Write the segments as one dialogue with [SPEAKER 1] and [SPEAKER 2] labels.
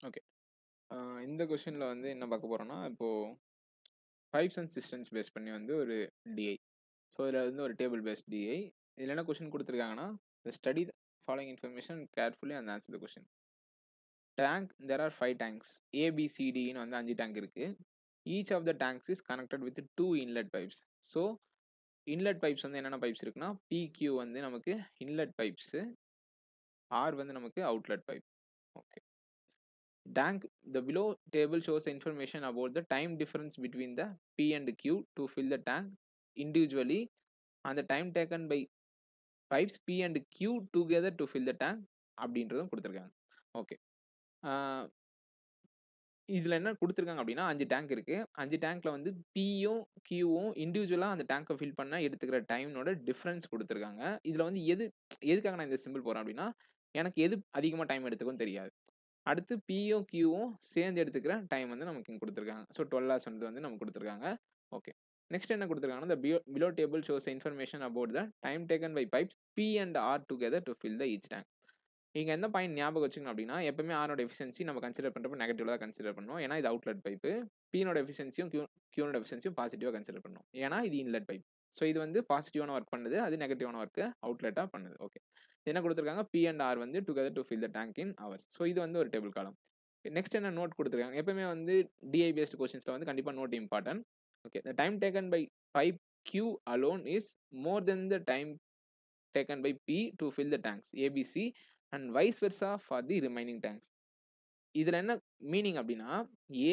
[SPEAKER 1] Okay. அ இந்த கொஸ்டின்ல வந்து என்ன பார்க்க போறோம்னா, இப்போ பைப்ஸ் அண்ட் சிஸ்டம்ஸ் பேஸ் பண்ணி வந்து ஒரு டிஐ. ஸோ இதுல வந்து ஒரு டேபிள் பேஸ்ட் டிஐ. இதுல என்ன கொஸ்டின் குடுத்துருக்காங்கன்னா, study the following information carefully and answer the question. Tank there are 5 tanks. ஏபிசிடின்னு வந்து 5 டேங்க் இருக்கு. Each of the tanks is connected with 2 inlet pipes. So inlet pipes வந்து என்னென்ன பைப்ஸ் இருக்குன்னா, பிக்யூ வந்து நமக்கு இன்லெட் பைப்ஸ், ஆர் வந்து நமக்கு outlet pipe. Okay. Tank, the below table shows information about the time difference between the P and Q to fill the tank individually and the time taken by pipes P and Q together to fill the tank அப்படின்றதும் கொடுத்துருக்காங்க. Okay. இதில் என்ன கொடுத்துருக்காங்க அப்படின்னா 5 tank இருக்கு. 5 டேங்க்ல வந்து பியும் கியூவும் இண்டிவிஜுவலாக அந்த டேங்கை ஃபில் பண்ண எடுத்துக்கிற டைமோட டிஃப்ரென்ஸ் கொடுத்துருக்காங்க. இதில் வந்து எதுக்காக நான் இந்த சிம்பிள் போகிறேன் அப்படின்னா, எனக்கு எது அதிகமாக டைம் எடுத்துக்கும்னு தெரியாது. அடுத்து பியும் கியூவும் சேர்ந்து எடுத்துக்கிற டைம் வந்து நமக்கு இங்கே கொடுத்துருக்காங்க. ஸோ 12 ஹவர்ஸ் வந்து நமக்கு கொடுத்துருக்காங்க. ஓகே. நெக்ஸ்ட் என்ன கொடுத்துருக்காங்கன்னா, the below table shows information about the time taken by pipes P and R together to fill the each tank. இங்க என்ன பாயிண்ட் ஞாபகம் வச்சுக்கணும் அப்படின்னா, எப்பவுமே ஆரோட எஃபிஷியன்சி நம்ம கன்சிடர் பண்றப்ப நெகட்டிவ்ல தான் கன்சிடர் பண்ணணும். ஏன்னா இது அவுட்லெட் பைப்பு. பியோட எஃபிஷியன்சியும் கியூனோட எஃபிஷியன்சியும் பாசிட்டிவா கன்சிடர் பண்ணணும். ஏன்னா இது இன்லெட் பைப். ஸோ இது வந்து பாசிட்டிவான ஒர்க் பண்ணுது, அது நெகட்டிவான ஒர்க் அவுட்லெட்டா பண்ணுது. ஓகே. என்ன கொடுத்துருக்காங்க, பி அண்ட் ஆர் வந்து together to fill the tank in hours. So இது வந்து ஒரு டேபிள் காலம். நெக்ஸ்ட் என்ன நோட் கொடுத்துருக்காங்க, எப்பவுமே வந்து டிஐ பேஸ்ட் கொஸ்டின்ஸ்ல வந்து கண்டிப்பா note important. Okay. The time taken by pipe Q alone is more then the time taken by P to fill the tanks ABC and vice versa for the remaining tanks. இதுல என்ன meaning அப்படின்னா,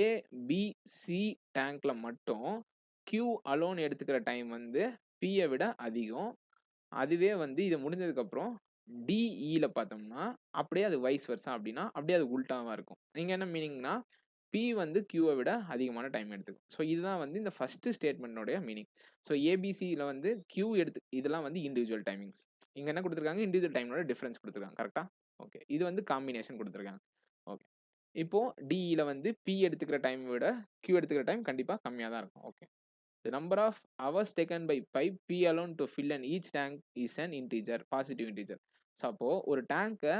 [SPEAKER 1] ஏ B C டேங்க்ல மட்டும் Q alone எடுத்துக்கிற time வந்து பியை விட அதிகம். அதுவே வந்து இது முடிஞ்சதுக்கு அப்புறம் டிஇல பார்த்தோம்னா அப்படியே அது வைஸ் வெர்சா அப்படின்னா அப்படியே அது உல்டாவா இருக்கும். இங்க என்ன மீனிங்னா, பி வந்து கியூவை விட அதிகமான டைம் எடுத்துக்கும். ஸோ இதுதான் வந்து இந்த ஃபர்ஸ்ட் ஸ்டேட்மெண்டோடைய மீனிங். ஸோ ஏபிசியில் வந்து கியூ இதெல்லாம் வந்து இண்டிவிஜுவல் டைமிங்ஸ். இங்க என்ன கொடுத்துருக்காங்க, இண்டிவிஜுவல் டைமோட டிஃபரன்ஸ் கொடுத்துருக்காங்க. கரெக்டா? ஓகே. இது வந்து காம்பினேஷன் கொடுத்துருக்காங்க. ஓகே. இப்போ டிஇல வந்து பி எடுத்துக்கிற டைம் விட கியூ எடுத்துக்கிற டைம் கண்டிப்பா கம்மியா தான் இருக்கும். Okay. The number of hours taken by pipe P alone to fill an each tank is an integer, positive integer. So அப்போ ஒரு டேங்கை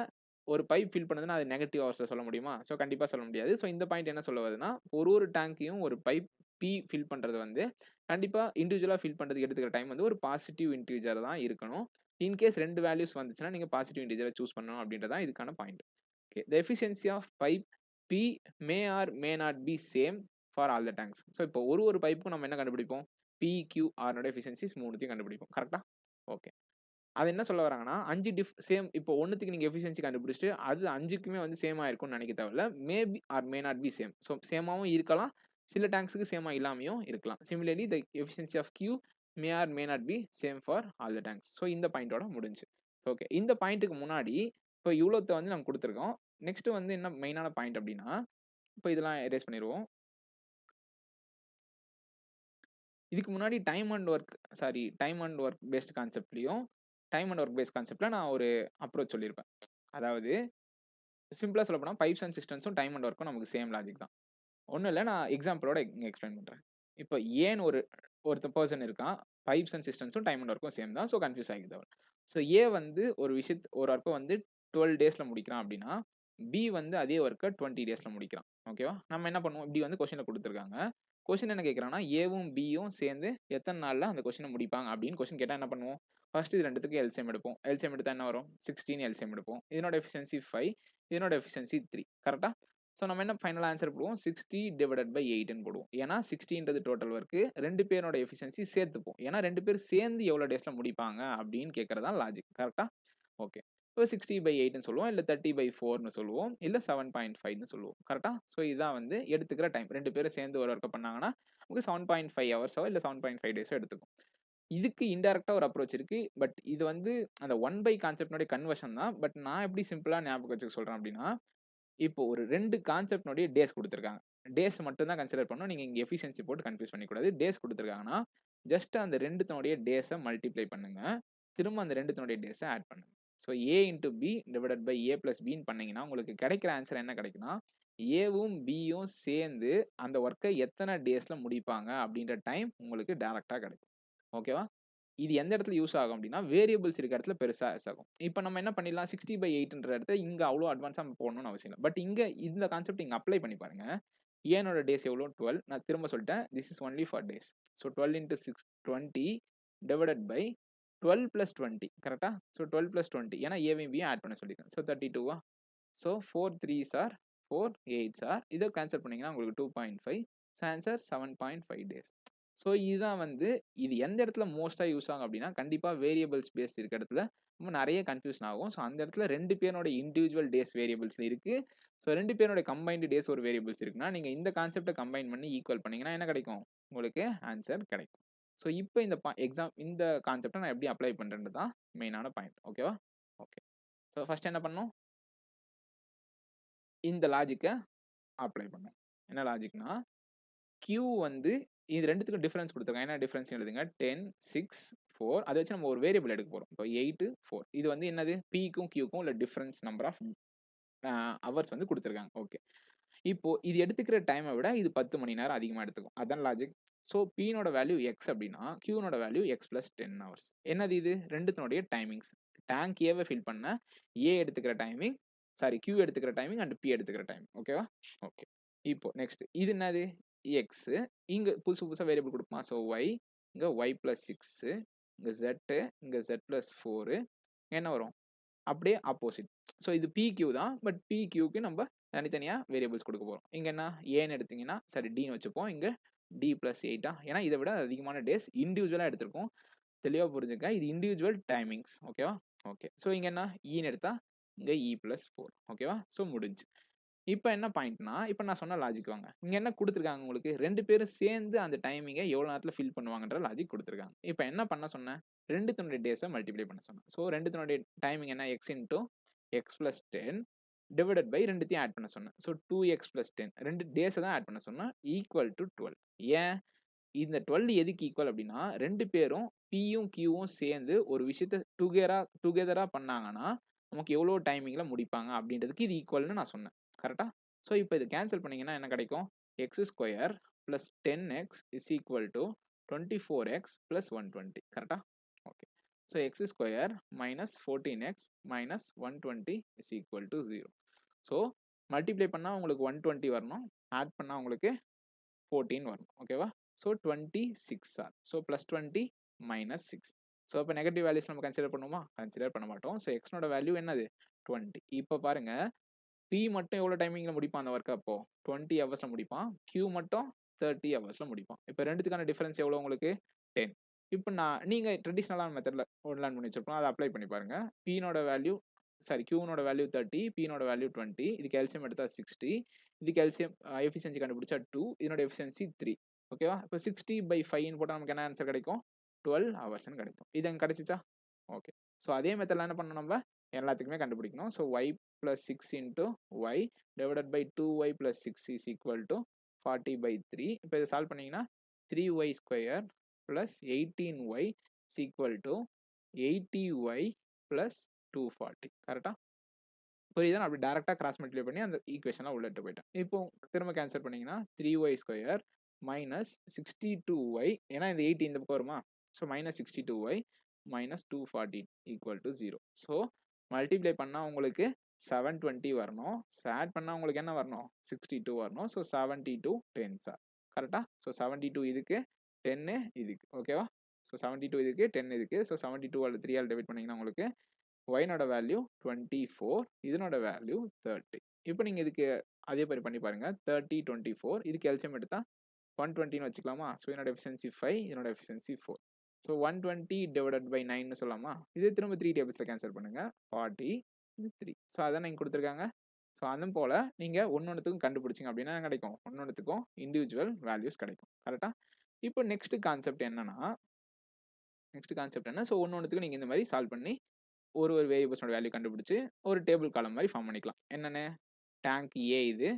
[SPEAKER 1] ஒரு பைப் ஃபில் பண்ணதுன்னா அது நெகட்டிவ் ஹவர்ஸ்ல சொல்ல முடியுமா? ஸோ கண்டிப்பா சொல்ல முடியாது. ஸோ இந்த பாயிண்ட் என்ன சொல்ல வருதுன்னா, ஒரு டேங்கையும் ஒரு பைப் பி ஃபில் பண்றது வந்து கண்டிப்பா இண்டிவிஜுவலா ஃபில் பண்றதுக்கு எடுத்துக்கிற டைம் வந்து ஒரு பாசிட்டிவ் இன்டிஜர் தான் இருக்கணும். இன்கேஸ் 2 வேல்யூஸ் வந்துச்சுன்னா நீங்க பாசிட்டிவ் இன்டிஜரை சூஸ் பண்ணணும் அப்படின்றதான் இதுக்கான point. Okay. The efficiency of pipe P may or may not be same for all the tanks. So இப்போ ஒரு பைப்புக்கும் நம்ம என்ன கண்டுபிடிப்போம், பி கியூ ஆர்னோட எஃபிஷியன்சிஸ் மூணுத்தையும் கண்டுபிடிப்போம். கரெக்டா? ஓகே. அது என்ன சொல்ல வராங்கன்னா, 5 சேம் இப்போ ஒன்னுத்துக்கு நீங்க எஃபிஷியன்சி கண்டுபிடிச்சிட்டு அது 5க்குமே வந்து சேமா இருக்கும்னு நினைக்க தேவையில்ல. Maybe or may not be same. So சேமாவும் இருக்கலாம், சில டேங்க்ஸுக்கு சேமா இல்லாமையும் இருக்கலாம். Similarly the efficiency of Q may or may not be same for all the tanks. So இந்த பாயிண்டோட முடிஞ்சு. ஓகே. இந்த பாயிண்ட்டுக்கு முன்னாடி இப்போ இவ்வளோத்த வந்து நம்ம கொடுத்துருக்கோம். நெக்ஸ்ட் வந்து என்ன மெயினான பாயிண்ட் அப்படின்னா, இப்போ இதெல்லாம் எரேஸ் பண்ணிடுவோம். இதுக்கு முன்னாடி டைம் அண்ட் ஒர்க் பேஸ்ட் கான்செப்ட்லயும் டைம் அண்ட் ஒர்க் பேஸ்ட் கான்செப்ட்ல நான் ஒரு அப்ரோச் சொல்லியிருப்பேன். அதாவது சிம்பிளா சொல்ல போனா பைப்ஸ் அண்ட் சிஸ்டம்ஸும் டைம் அண்ட் ஒர்க்கும் நமக்கு சேம் லாஜிக் தான். ஒன்றும் இல்லை, நான் எக்ஸாம்பிளோட இங்கே எக்ஸ்பிளைன் பண்ணுறேன். இப்போ ஏன்னு ஒருத்த பர்சன் இருக்கான், பைப்ஸ் அண்ட் சிஸ்டம்ஸும் டைம் அண்ட் ஒர்க்கும் சேம் தான். ஸோ கன்ஃபியூஸ் ஆகிக்குது அவர். ஸோ ஏ வந்து ஒரு ஒர்க்கை வந்து 12 டேஸில் முடிக்கிறான் அப்படின்னா, பி வந்து அதே ஒர்க்கை 20 டேஸில் முடிக்கிறான். ஓகேவா? நம்ம என்ன பண்ணுவோம், இப்படி வந்து கொஸ்டினை கொடுத்துருக்காங்க. கொஸ்டின் என்ன கேட்குறாங்கன்னா, ஏவும் பியும் சேர்ந்து எத்தனை நாளில் அந்த கொஸ்டினை முடிப்பாங்க அப்படின்னு கொஸ்டின் கேட்டால் என்ன பண்ணுவோம், ஃபர்ஸ்ட் இது ரெண்டுத்துக்கு எல்சிஎம் எடுப்போம். எல்சிஎம் எடுத்தால் என்ன வரும், 16 எல்சிஎம் எடுப்போம். இதனோட எஃபிஷியன்சி 5, இதனோட எஃபிஷியன்சி 3. கரெக்டா? ஸோ நம்ம என்ன ஃபைனல் ஆன்சர் போடுவோம், 60 டிவைடட் பை 8ன்னு போடுவோம். ஏன்னா 60ன்றது டோட்டல் ஒர்க்கு, 2 பேரோட எஃபிஷியன்சி சேர்த்துப்போம். ஏன்னா 2 பேர் சேர்ந்து எவ்வளோ டேஸில் முடிப்பாங்க அப்படின்னு கேட்கறதான் லாஜிக். கரெக்டா? ஓகே. இப்போ 60/8ன்னு சொல்லுவோம், இல்லை 30/4ன்னு சொல்லுவோம், இல்லை 7.5ன்னு சொல்லுவோம். கரெக்டா? ஸோ இதுதான் வந்து எடுத்துக்கிற டைம். 2 பேரும் சேர்ந்து ஒரு ஒர்க்கை பண்ணாங்கன்னா நமக்கு 7.5 ஹவர்ஸோ இல்லை 7.5 டேஸோ எடுத்துக்கும். இதுக்கு இன்டைரக்டா ஒரு அப்ரோச் இருக்கு. பட் இது வந்து அந்த 1/, கான்செப்ட்னுடைய கன்வர்ஷன் தான். பட் நான் எப்படி சிம்பிளா ஞாபகம் வச்சுக்க சொல்றேன் அப்படின்னா, இப்போ ஒரு 2 கான்செப்ட்னுடைய டேஸ் குடுத்துருக்காங்க. டேஸ் மட்டும் தான் கன்சிடர் பண்ணணும். நீங்க இங்க எஃபிஷியன்சி போட்டு கன்ஃப்யூஸ் பண்ணிக்கூடாது. டேஸ் குடுத்துருக்காங்கன்னா, ஜஸ்ட் அந்த 2த்துனுடைய டேஸ மல்டிப்ளை பண்ணுங்க. திரும்ப அந்த 2த்துனுடைய டேஸ ஆட் பண்ணுங்க. So A into B divided by A plus பின்னு பண்ணீங்கன்னா, உங்களுக்கு கிடைக்கிற ஆன்சர் என்ன கிடைக்கும்னா, ஏவும் பியும் சேர்ந்து அந்த ஒர்க்கை எத்தனை டேஸ்ல முடிப்பாங்க அப்படின்ற டைம் உங்களுக்கு டைரக்ட்டா கிடைக்கும். ஓகேவா? இது எந்த இடத்துல யூஸ் ஆகும் அப்படின்னா, வேரியபிள்ஸ் இருக்க இடத்துல பெருசா யூஸ் ஆகும். இப்ப நம்ம என்ன பண்ணிடலாம் 60/8ன்ற இடத்துல இங்க அவ்வளோ அட்வான்ஸா நம்ம போடணும்னு அவசியம் இல்ல. பட் இங்க இந்த கான்செப்ட் இங்க அப்ளை பண்ணி பாருங்க. ஏனோட டேஸ் எவ்வளோ 12. நான் திரும்ப சொல்லிட்டேன். This is only for days. So 12 into 6 20 divided by 12 plus 20 கரெக்ட்டா? ஸோ 12 பிளஸ் 20 ஏன்னா ஏவையும் பியும் ஆட் பண்ண சொல்லியிருக்கேன். ஸோ 32வா? So 4 3s or 4 8s or இத கேன்சல் பண்ணீங்கன்னா உங்களுக்கு 2.5. So answer 7.5 days. ஸோ இதுதான் வந்து இது எந்த இடத்துல மோஸ்ட்டா யூஸ் ஆகும் அப்படின்னா, கண்டிப்பா வேரியபிள்ஸ் பேஸ் இருக்க இடத்துல நம்ம நெறைய கன்ஃப்யூஷன் ஆகும். ஸோ அந்த இடத்துல 2 பேரோட இண்டிவிஜுவல் டேஸ் வேரியபிள்ஸ்ல இருக்கு. ஸோ 2 பேரோட கம்பைன்டு டேஸ் ஒரு வேரியபிள்ஸ் இருக்குன்னா, நீங்க இந்த கான்செப்ட்ட கம்பைன் பண்ணி ஈக்குவல் பண்ணீங்கன்னா என்ன கிடைக்கும்? உங்களுக்கு ஆன்சர் கிடைக்கும். ஸோ இப்ப இந்த இந்த கான்செப்ட்ட நான் எப்படி அப்ளை பண்றேன்றது தான் மெயினான பாயிண்ட். ஓகேவா? ஓகே. ஸோ ஃபர்ஸ்ட் என்ன பண்ணணும்? இந்த லாஜிக்க அப்ளை பண்ணணும். என்ன லாஜிக்னா, Q வந்து இது 2த்துக்கும் டிஃபரன்ஸ் குடுத்துருக்காங்க. என்ன டிஃபரன்ஸ்னு எழுதுங்க. 10, 6, 4 அத வச்சு நம்ம ஒரு வேரியபிள் எடுக்க போறோம். இப்போ 8, 4 இது வந்து என்னது? Pக்கும் Qக்கும் உள்ள டிஃபரன்ஸ் நம்பர் ஆஃப் ஹவர்ஸ் வந்து குடுத்துருக்காங்க. ஓகே. இப்போ இது எடுத்துக்கிற டைம விட இது 10 மணி நேரம் அதிகமா எடுத்துக்கும். அதான் லாஜிக். ஸோ Pனோட வேல்யூ X அப்படின்னா, Qனோட வேல்யூ X + 10 ஹவர்ஸ். என்னது இது? 2த்தினுடைய டைமிங்ஸ். டேங்க் ஏவ ஃபில் பண்ண A எடுத்துக்கிற டைமிங், சாரி Q எடுத்துக்கிற டைமிங் அண்ட் P எடுத்துக்கிற டைம். ஓகேவா? ஓகே. இப்போ நெக்ஸ்ட் இது என்னது? X. இங்க புதுசு புதுசா வேரியபிள் குடுப்போமா? ஸோ Y, இங்க Y + 6, இங்க Z, இங்க Z + 4 என்ன வரும்? அப்படியே ஆப்போசிட். ஸோ இது PQ தான். பட் PQக்கு நம்ம தனித்தனியா வேரியபிள்ஸ் குடுக்க போறோம். இங்க என்ன Aன்னு எடுத்தீங்கன்னா, சாரி Dன்னு வச்சுப்போம். இங்க D + 8 ஏன்னா இத விட அதிகமான டேஸ் இண்டிவிஜுவலா எடுத்திருக்கோம். தெளிவா புரிஞ்சுக்க. இது இண்டிவிஜுவல் டைமிங்ஸ். ஓகேவா? ஓகே. ஸோ இங்க என்ன Eன்னு எடுத்தா இங்க E + 4 ஓகேவா? ஸோ முடிஞ்சுச்சு. இப்ப என்ன பாயிண்ட்னா, இப்ப நான் சொன்ன லாஜிக் வாங்க. இங்க என்ன குடுத்துருக்காங்க உங்களுக்கு? 2 பேரும் சேர்ந்து அந்த டைமிங்க எவ்வளோ நேரத்துல ஃபில் பண்ணுவாங்கன்ற லாஜிக் குடுத்துருக்காங்க. இப்ப என்ன பண்ண சொன்னேன்? 2த்தினுடைய டேஸ மல்டிப்ளை பண்ண சொன்னேன். ஸோ 2த்தினுடைய டைமிங் என்ன? X into X + 10 divided by 2த்தையும் ஆட் பண்ண சொன்னேன். ஸோ 2X + 10 2 டேஸ தான் ஆட் பண்ண சொன்னேன். Equal to 12. ஏன்? இந்த 12 எதுக்கு ஈக்குவல் அப்படின்னா, 2 பேரும் Pயும் Qவும் சேர்ந்து ஒரு விஷயத்த டுகெதரா பண்ணாங்கன்னா, நமக்கு எவ்வளோ டைமிங்ல முடிப்பாங்க அப்படின்றதுக்கு இது ஈக்குவல்ன்னு நான் சொன்னேன். கரெக்ட்டா? ஸோ இப்ப இத கேன்சல் பண்ணீங்கன்னா என்ன கிடைக்கும்? X² + 10X = 24X + 120 கரெக்ட்டா? Okay. So X² - 14X - 120 = 0. So multiply பண்ணா உங்களுக்கு 120 வரணும். ஆட் பண்ணா உங்களுக்கு 14 வரணும். ஓகேவா? So 26 R. ஸோ +20 - 6. ஸோ அப்ப நெகட்டிவ் வேல்யூஸ் நம்ம கன்சிடர் பண்ணுவோமா? கன்சிடர் பண்ண மாட்டோம். ஸோ Xனோட வேல்யூ என்னது? 20. இப்ப பாருங்க, P மட்டும் எவ்வளோ டைமிங்ல முடிப்பான் அந்த வொர்க்க அப்போ? 20 ஹவர்ஸ்ல முடிப்பான். Q மட்டும் 30 ஹவர்ஸ்ல முடிப்பான். இப்ப 2த்துக்கான டிஃபரன்ஸ் எவ்வளோ உங்களுக்கு? 10. இப்ப நீங்க ட்ரெடிஷனலான மெத்தட்ல லேர்ன் பண்ணி வச்சிருப்போம். அத அப்ளை பண்ணி பாருங்க. Pனோட வேல்யூ Qனோட வேல்யூ 30, Pனோட வேல்யூ 20. இதுக்கு எல்சியம் எடுத்தா 60. இதுக்கு எல்சியம் எஃபிஷியன்சி கண்டுபிடிச்சா 2. இதனோட எஃபிஷியன்சி 3. ஓகேவா? இப்ப 60/5ன்னு போட்டா நமக்கு என்ன ஆன்சர் கிடைக்கும்? 12 ஹவர்ஸ்ன்னு கிடைக்கும். இது அங்க கிடைச்சுச்சா? ஓகே. ஸோ அதே மெத்தட்ல என்ன பண்ணணும் நம்ம? எல்லாத்துக்குமே கண்டுபிடிக்கணும். So Y + 6 into Y divided by 2Y + 6 = 40/3. இப்ப இத சால்வ் பண்ணீங்கன்னா 3Y² + 18Y = 80Y + 240 கரெக்ட்டா? புரியுதா? நான் அப்படி டைரக்ட்டா கிராஸ் மல்டிப்ளை பண்ணி அந்த ஈக்குவேஷன்ல உள்ள எடுத்துட்டு போயிட்டேன். இப்போ திரும்ப கேன்சல் பண்ணீங்கன்னா 3Y² - 62Y ஏன்னா இந்த 80 இந்த பக்கம் வருமா? So -62Y - 240 = 0. ஸோ மல்டிப்ளை பண்ணா உங்களுக்கு 720 வரணும். ஆட் பண்ணா உங்களுக்கு என்ன வரணும்? 62 வரணும். So 72 10s R. கரெக்ட்டா? ஸோ 72 இதுக்கு, 10 இதுக்கு. ஓகேவா? ஸோ 72 இதுக்கு, 10 இதுக்கு. ஸோ 72 ஆல 3 ஆல டிவைட் பண்ணீங்கன்னா உங்களுக்கு Yனோட வேல்யூ 24, இதனோட வேல்யூ 30. இப்ப நீங்க இதுக்கு அதே மாரி பண்ணி பாருங்க. 30, 24 இதுக்கு எல்சியம் எடுத்தா 120ன்னு வச்சுக்கலாமா? ஸோ இதனோட எஃபிஷியன்சி 5, இதனோட எஃபிஷியன்சி 4. ஸோ 120 டிவைடட் பை 9ன்னு சொல்லலாமா? இதே திரும்ப 3 டேபிள்ஸ்ல கேன்சல் பண்ணுங்க. 40, இது 3. ஸோ அதானே இங்க குடுத்துருக்காங்க. ஸோ அதுவும் போல நீங்க ஒண்ணொண்ணுத்துக்கும் கண்டுபிடிச்சீங்க அப்படின்னா என்ன கிடைக்கும்? ஒண்ணொண்ணுத்துக்கும் இண்டிவிஜுவல் வேல்யூஸ் கிடைக்கும். கரெக்ட்டா? இப்போ நெக்ஸ்ட் கான்செப்ட் என்னன்னா, ஸோ ஒண்ணொண்ணுத்துக்கும் நீங்க இந்த மாரி சால்வ் பண்ணி ஒரு வேரியபிள்ஸோட வேல்யூ கண்டுபிடிச்சு ஒரு டேபிள் காலம் மாதிரி ஃபார்ம் பண்ணிக்கலாம். என்னென்ன? டேங்க் ஏ இது,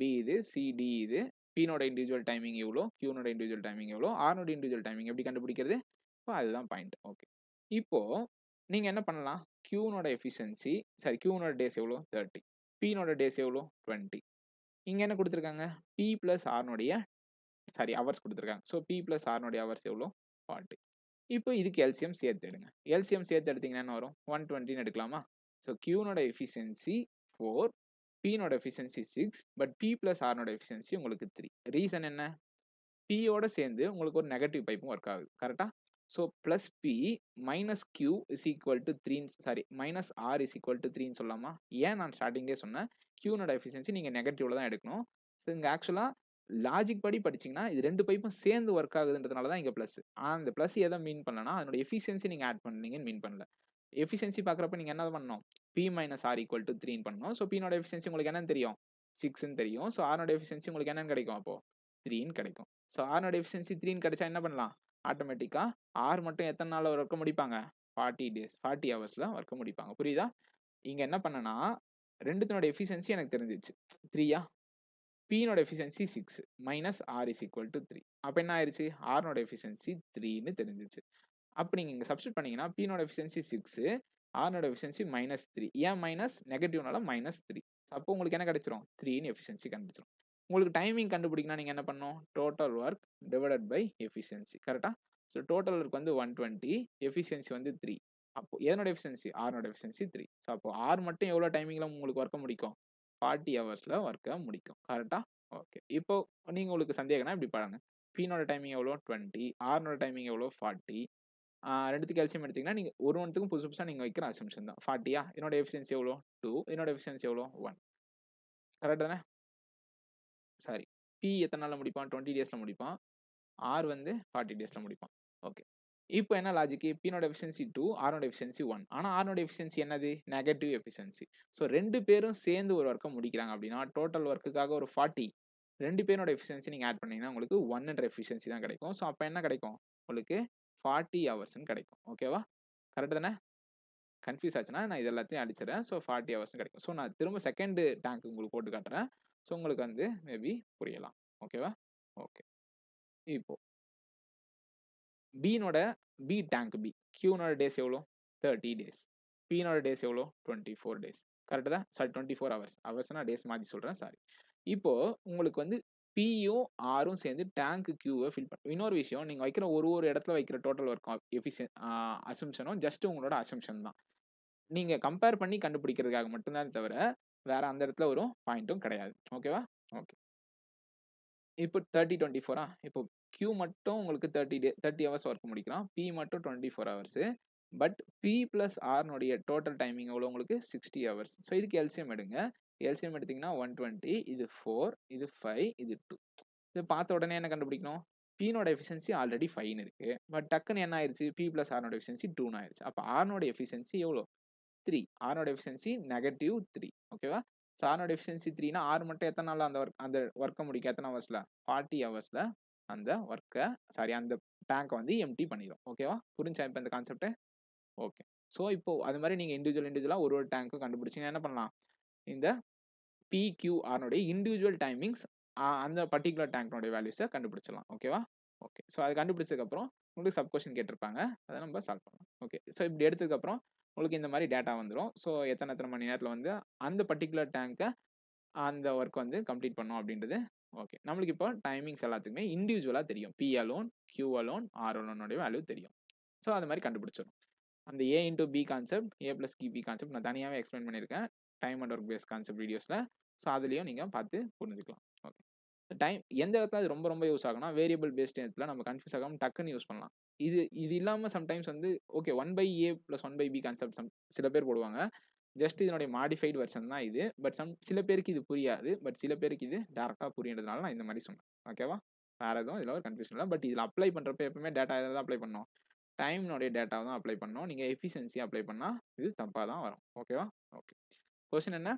[SPEAKER 1] பி இது, சி டி இது, பினோட இண்டிவிஜுவல் டைமிங் எவ்வளோ, கியூனோட இண்டிவிஜுவல் டைமிங் எவ்வளோ, ஆர்னோட இண்டிவிஜுவல் டைமிங் எப்படி கண்டுபிடிக்கிறது? இப்போ அதுதான் பாயிண்ட். ஓகே. இப்போ நீங்க என்ன பண்ணலாம்? கியூனோட எஃபிஷியன்சி கியூனோட டேஸ் எவ்வளோ? 30. பினோட டேஸ் எவ்வளோ? 20. இங்க என்ன கொடுத்துருக்காங்க? பி பிளஸ் ஆர்னுடைய ஹவர்ஸ் கொடுத்துருக்காங்க. ஸோ பி பிளஸ் ஆர்னுடைய ஹவர்ஸ் எவ்வளோ? 40. இப்போ இதுக்கு எல்சிஎம் சேர்த்து எடுங்க. எல்சிஎம் சேர்த்து எடுத்தீங்கன்னா என்ன வரும்? 120ன்னு எடுக்கலாமா? ஸோ Qனோட எஃபிஷியன்சி 4, Pனோட எஃபிஷியன்சி 6, பட் P பிளஸ் Rனோட எஃபிஷியன்சி உங்களுக்கு 3. ரீசன் என்ன? Pயோட சேர்ந்து உங்களுக்கு ஒரு நெகட்டிவ் பைப்பும் ஒர்க் ஆகுது. கரெக்ட்டா? So plus P minus Q is equal to 3 sorry minus R is equal to 3ன்னு சொல்லலாமா? ஏன் நான் ஸ்டார்ட்டிங்லயே சொன்னேன், Qனோட எஃபிஷியன்சி நீங்க நெகட்டிவ்ல தான் எடுக்கணும். ஸோ இங்க ஆக்சுவலா லாஜிக் படி படிச்சீங்கன்னா, இது 2 பைப்பும் சேர்ந்து ஒர்க் ஆகுதுன்றதுனால தான் இங்க பிளஸ். ஆனா அந்த பிளஸ் எத மீன் பண்ணலன்னா, அதனுடைய எஃபிஷியன்சி நீங்க ஆட் பண்ணீங்கன்னு மீன் பண்ணல. எஃபிஷியன்சி பார்க்குறப்ப நீங்க என்ன பண்ணணும்? P minus R equal to 3ன்னு பண்ணணும். ஸோ Pனோட எஃபிஷியன்சி உங்களுக்கு என்னன்னு தெரியும்? 6ன்னு தெரியும். ஸோ Rனோட எஃபிஷியன்சி உங்களுக்கு என்னன்னு கிடைக்கும் அப்போ? 3ன்னு கிடைக்கும். ஸோ Rனோட எஃபிஷியன்சி 3ன்னு கிடைச்சா என்ன பண்ணலாம்? ஆட்டோமேட்டிக்கா R மட்டும் எத்தன நாள்ல ஒர்க்க முடிப்பாங்க? 40 டேஸ் 40 ஹவர்ஸ்ல ஒர்க்க முடிப்பாங்க. புரியுதா? இங்க என்ன பண்ணேன்னா, 2த்தினோட எஃபிஷியன்சி எனக்கு தெரிஞ்சிருச்சு. 3யா? Pனோட efficiency 6 minus R is equal to 3. அப்ப என்ன ஆயிருச்சு? Rனோட எஃபிஷியன்சி 3ன்னு தெரிஞ்சிருச்சு. அப்ப நீங்க இங்க சப்ஸ்டிட்யூட் பண்ணீங்கன்னா, Pனோட எஃபிஷியன்சி 6, Rனோட எஃபிஷியன்சி -3. ஏன் மைனஸ்? நெகட்டிவ்னால -3. அப்போ உங்களுக்கு என்ன கிடைச்சிரும்? 3ன்னு எஃபிஷியன்சி கண்டுபிடிச்சிரும். உங்களுக்கு டைமிங் கண்டுபிடிக்கணும்னா நீங்க என்ன பண்ணணும்? Total work divided by efficiency. கரெக்ட்டா? ஸோ டோட்டல் வொர்க் வந்து 120, எஃபிஷியன்சி வந்து 3. அப்போ எதனோட எஃபிஷியன்சி? Rனோட எஃபிஷியன்சி 3. ஸோ அப்போ R மட்டும் எவ்வளோ டைமிங்ல உங்களுக்கு ஒர்க்க முடிக்கும்? 40 ஹவர்ஸ்ல ஒர்க்க முடிக்கும். கரெக்ட்டா? ஓகே. இப்போ நீங்க உங்களுக்கு சந்தேகம்னா இப்படி பாருங்க. Pனோட டைமிங் எவ்வளோ? 20, Rனோட டைமிங் எவ்வளோ? 40. 2த்துக்கும் எல்சியம் எடுத்தீங்கன்னா, நீங்க ஒரு ஒண்ணுத்துக்கும் புதுசு புதுசா நீங்க வைக்கிற அசம்ப்ஷன் தான். 40யா? என்னோட எஃபிஷியன்சி எவ்வளோ? 2. என்னோட எஃபிஷியன்சி எவ்வளோ? 1. கரெக்ட் தானே? சாரி. P எத்தன நாள்ல முடிப்பான்? 20 டேஸ்ல முடிப்பான். R வந்து 40 டேஸ்ல முடிப்பான். ஓகே. இப்போ என்ன லாஜிக்? Pனோட எஃபிஷியன்சி 2, Rனோட எஃபிஷியன்சி 1. ஆனா Rனோட எஃபிஷியன்சி என்னது? Negative efficiency. ஸோ 2 பேரும் சேர்ந்து ஒரு வொர்க்க முடிக்கிறாங்க அப்படின்னா, டோட்டல் வொர்க்குக்காக ஒரு 40. 2 பேரோட எஃபிஷியன்சி நீங்க ஆட் பண்ணீங்கன்னா, உங்களுக்கு 1ன்ற எஃபிஷியன்சி தான் கிடைக்கும். ஸோ அப்ப என்ன கிடைக்கும்? உங்களுக்கு 40 ஹவர்ஸ்ன்னு கிடைக்கும். ஓகேவா? கரெக்ட் தானே? கன்ஃப்யூஸ் ஆச்சுன்னா, நான் இது எல்லாத்தையும் அடிச்சிடுறேன். ஸோ 40 ஹவர்ஸ்ன்னு கிடைக்கும். ஸோ நான் திரும்ப செகண்ட் டேங்க் உங்களுக்கு போட்டு காட்டுறேன். ஸோ உங்களுக்கு வந்து மேபி புரியலாம். ஓகேவா? ஓகே. இப்போ Bனோட டேங்க் B. Qனோட டேஸ் எவ்வளோ? 30 டேஸ். Pனோட டேஸ் எவ்வளோ? 24 டேஸ். கரெக்ட் தான்? Sorry 24 hours. ஹவர்ஸ்னா டேஸ் மாத்தி சொல்றேன். சாரி. இப்போ உங்களுக்கு வந்து Pயும் Rரும் சேர்ந்து டேங்க் Qவ ஃபில் இன்னொரு விஷயம், நீங்க வைக்கிற ஒரு ஒரு இடத்துல வைக்கிற டோட்டல் வொர்க் அசம்ப்ஷனும் ஜஸ்ட் உங்களோட அசம்ப்ஷன் தான். நீங்க கம்பேர் பண்ணி கண்டுபிடிக்கிறதுக்காக மட்டும் தான் தவிர, வேற அந்த இடத்துல ஒரு பாயிண்ட்டும் கிடையாது. ஓகேவா? ஓகே. இப்போ 30, 24 இப்போ Q மட்டும் உங்களுக்கு 30 ஹவர்ஸ் ஒர்க் முடிக்கிறான். P மட்டும் 24 hours. But P plus R னுடைய டோட்டல் டைமிங் எவ்வளோ உங்களுக்கு? 60 ஹவர்ஸ். ஸோ இதுக்கு எல்சிஎம் எடுங்க. எல்சிஎம் எடுத்தீங்கன்னா 120, இது 4, இது 5, இது 2. இது பார்த்த உடனே என்ன கண்டுபிடிக்கணும்? Pனோட எஃபிஷியன்சி ஆல்ரெடி 5ன்னு இருக்கு. பட் டக்குன்னு என்ன ஆயிருச்சு? P பிளஸ் Rனோட எஃபிஷியன்சி 2ன்னு ஆயிருச்சு. அப்ப Rனோட எஃபிஷியன்சி எவ்வளோ? 3. Rனோட எஃபிஷியன்சி -3. ஓகேவா? ஸோ Rனோட எஃபிஷியன்சி 3னா R மட்டும் எத்தன நாள்ல அந்த வொர்க்க முடிக்கும்? எத்தன ஹவர்ஸ்ல? 40 ஹவர்ஸ்ல அந்த அந்த டேங்க்க வந்து எம்ப்டி பண்ணிரும். ஓகேவா? புரிஞ்சா இப்ப இந்த கான்செப்ட்? ஓகே. ஸோ இப்போ அது மாரி நீங்க இண்டிவிஜுவலா ஒரு ஒரு டேங்க்கும் கண்டுபிடிச்சீங்கன்னா என்ன பண்ணலாம்? இந்த PQRனுடைய இண்டிவிஜுவல் டைமிங்ஸ் அந்த பர்ட்டிகுலர் டேங்க்னுடைய வேல்யூஸ கண்டுபிடிச்சிடலாம். ஓகேவா? ஓகே. ஸோ அத கண்டுபிடிச்சதுக்கு அப்புறம் உங்களுக்கு சப் கொஸ்டின் கேட்டிருப்பாங்க. அத நம்ம சால்வ் பண்ணலாம். ஓகே. ஸோ இப்படி எடுத்ததுக்கு அப்புறம் உங்களுக்கு இந்த மாரி டேட்டா வந்துரும். ஸோ எத்தன மணி நேரத்துல வந்து அந்த பர்ட்டிகுலர் டேங்க்க அந்த வொர்க் வந்து கம்ப்ளீட் பண்ணும் அப்படின்றது ஓகே. நம்மளுக்கு இப்போ டைமிங்ஸ் எல்லாத்துக்குமே இண்டிவிஜுவலா தெரியும். P alone, Q alone, R அலோனுடைய வேல்யூ தெரியும். ஸோ அது மாரி கண்டுபிடிச்சிரும். அந்த A into B concept, A plus B concept நான் தனியாவே எக்ஸ்பிளைன் பண்ணியிருக்கேன். Time and work based concept வீடியோஸ்ல. ஸோ அதுலயும் நீங்க பார்த்து புரிஞ்சுக்கலாம். ஓகே. டைம் எந்த இடத்துல அது ரொம்ப ரொம்ப யூஸ் ஆகும்னா, வேரியபிள் பேஸ்ட் இடத்துல நம்ம கன்ஃப்யூஸ் ஆகாம டக்குன்னு யூஸ் பண்ணலாம். இது இது இல்லாம சம்டைம்ஸ் வந்து okay 1/A plus 1/B concept சில பேர் போடுவாங்க. ஜஸ்ட் இதனுடைய மாடிஃபைட் வெர்ஷன் தான் இது. பட் சில பேருக்கு இது புரியாது. பட் சில பேருக்கு இது டைரக்ட்டா புரியிறதுனால நான் இந்த மாரி சொன்னேன். ஓகேவா? வேற எதுவும் இதுல ஒரு கன்ஃப்யூஷன் இல்ல. பட் இதுல அப்ளை பண்றப்ப எப்பவுமே டேட்டா எத தான் அப்ளை பண்ணணும்? டைம்னுடைய டேட்டாவ தான் அப்ளை பண்ணணும். நீங்க எஃபிஷியன்சி அப்ளை பண்ணா இது தப்பா தான் வரும். ஓகேவா? ஓகே. கொஸ்டின் என்ன?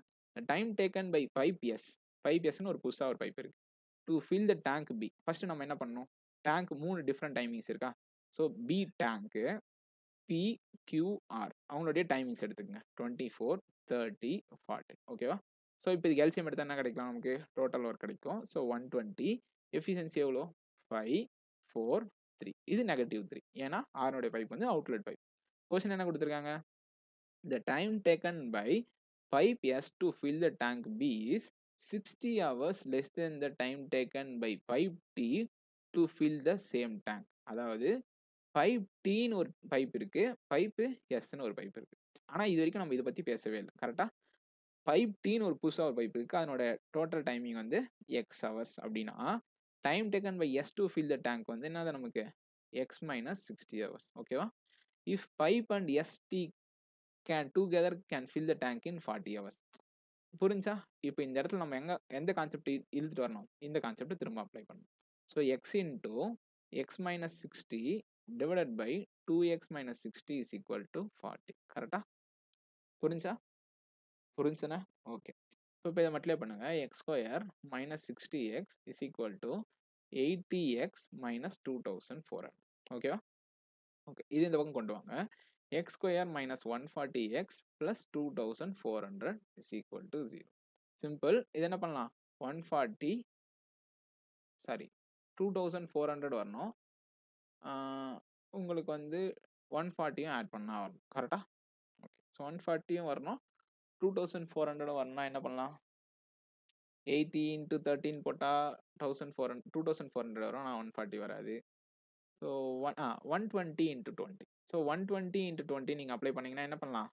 [SPEAKER 1] Time taken by pipe S. Pipe எஸ்ன்னு ஒரு புதுசா ஒரு பைப் இருக்கு. To fill the tank B. First நம்ம என்ன பண்ணணும்? டேங்க் 3 டிஃபரெண்ட் டைமிங்ஸ் இருக்கா? So B tank, P, Q, R அவங்களுடைய டைமிங்ஸ் எடுத்துக்கங்க. 24, 30, 40 ஓகேவா? ஸோ இப்போ இதுக்கு எல்சிஎம் எடுத்தா என்ன கிடைக்கும் நமக்கு? டோட்டல் ஒர்க் கிடைக்கும். ஸோ 120 எஃபிஷியன்சி எவ்வளோ? 5, 4, 3 இது -3 ஏன்னா Rனுடைய பைப் வந்து அவுட்லெட் பைப். கொஸ்டின் என்ன கொடுத்துருக்காங்க? The time taken by pipe S to fill the tank B is 60 hours less than the time taken by pipe T to fill the same tank. அதாவது pipe டீன்னு ஒரு pipe இருக்கு. Pipe எஸ்ன்னு ஒரு pipe இருக்கு. ஆனா இதுவரைக்கும் நம்ம இத பத்தி பேசவே இல்ல. கரெக்ட்டா? பைப் டீன்னு ஒரு புதுசா ஒரு பைப் இருக்கு. அதனோட டோட்டல் டைமிங் வந்து எக்ஸ் ஹவர்ஸ் அப்படின்னா, time taken by S to fill the tank வந்து என்னது நமக்கு? X minus 60 hours. ஓகேவா? இஃப் பைப் அண்ட் எஸ்டி can fill the tank in 40 hours. புரிஞ்சா? இப்ப இந்த இடத்துல நம்ம எந்த கான்செப்ட் இழுத்துட்டு வரணும்? இந்த கான்செப்ட் திரும்ப அப்ளை பண்ணணும். So X into X minus 60 divided by 2x minus 60 is equal to 40. கரெக்டா? புரிஞ்சா? புரிஞ்சுதானே? ஓகே. ஸோ இப்போ இதை மல்டிப்ளை பண்ணுங்க. X square minus 60x is equal to 80x minus 2400. ஓகேவா? ஓகே. இது இந்த பக்கம் கொண்டு வாங்க. X square minus 140x plus 2400 is equal to 0. Simple. இது என்ன பண்ணலாம்? 140 சாரி 2400 வரணும். உங்களுக்கு வந்து 140யும் ஆட் பண்ணா வரணும். கரெக்டா? ஓகே. ஸோ 140யும் வரணும், 2400 வரணும்னா என்ன பண்ணலாம்? 80 இன்ட்டு 13 போட்டா 1400 2400 வரும். ஆனால் 140 வராது. So 120 into 20. ஸோ 120 இன்ட்டு 20 நீங்கள் அப்ளை பண்ணீங்கன்னா என்ன பண்ணலாம்?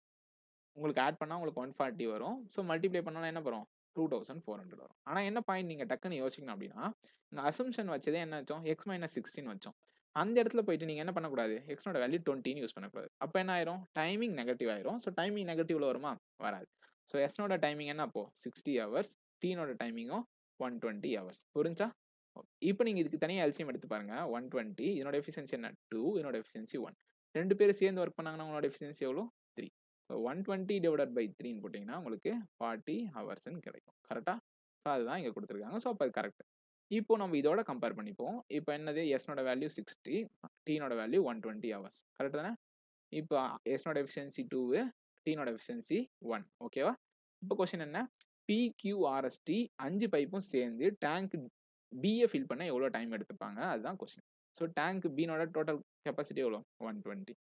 [SPEAKER 1] உங்களுக்கு ஆட் பண்ணால் உங்களுக்கு 140 வரும். ஸோ மல்டிப்ளை பண்ணால் என்ன வரும்? 2400 வரும். ஆனால் என்ன பாயிண்ட் நீங்கள் டக்குன்னு யோசிக்கணும் அப்படின்னா, இந்த அசம்ஷன் வச்சதே என்ன வச்சோம்? எக்ஸ் மைனஸ் 16 வச்சோம். அந்த இடத்துல போயிட்டு நீங்கள் என்ன பண்ணக்கூடாது? எக்ஸோட வேல்யூ 20ன்னு யூஸ் பண்ணக்கூடாது. அப்போ என்ன ஆயிரும்? டைமிங் நெகட்டிவ் ஆயிரும். ஸோ டைமிங் நெகட்டிவ்ல வருமா? வராது. ஸோ எஸ்னோட டைமிங் என்ன அப்போ? 60 ஹவர்ஸ். டீனோட டைமிங்கும் 120 ஹவர்ஸ். புரிஞ்சா? இப்போ நீங்க இதுக்கு தனியா எல்சிஎம் எடுத்து பாருங்க. 120 இதனோட எஃபிஷியன்சி என்ன? 2 இதனோட எஃபிஷியன்சி 1. 2 பேரும் சேர்ந்து ஒர்க் பண்ணாங்கன்னா உங்களோட எஃபிஷியன்சி எவ்வளோ? 3. ஸோ 120 டிவைடட் பை 3ன்னு போட்டிங்கன்னா உங்களுக்கு 40 ஹவர்ஸ்ன்னு கிடைக்கும். கரெக்டா? ஸோ அதுதான் இங்கே கொடுத்துருக்காங்க. ஸோ அப்போ அது கரெக்ட். இப்போ நம்ம இதோட கம்பேர் பண்ணிப்போம். இப்போ என்னது? எஸ்னோட வேல்யூ 60, டீனோட வேல்யூ 120 ஹவர்ஸ். கரெக்ட் தானே? இப்போ எஸ்னோட எஃபிஷியன்சி 2, டீனோட எஃபிஷியன்சி 1. ஓகேவா? இப்போ கொஸ்டின் என்ன? பிக்யூஆர்எஸ்டி 5 பைப்பும் சேர்ந்து டேங்க் பியை ஃபில் பண்ண எவ்வளோ டைம் எடுத்துப்பாங்க? அதுதான் கொஸ்டின். ஸோ டேங்க் பினோட டோட்டல் கெப்பாசிட்டி எவ்வளோ? 120.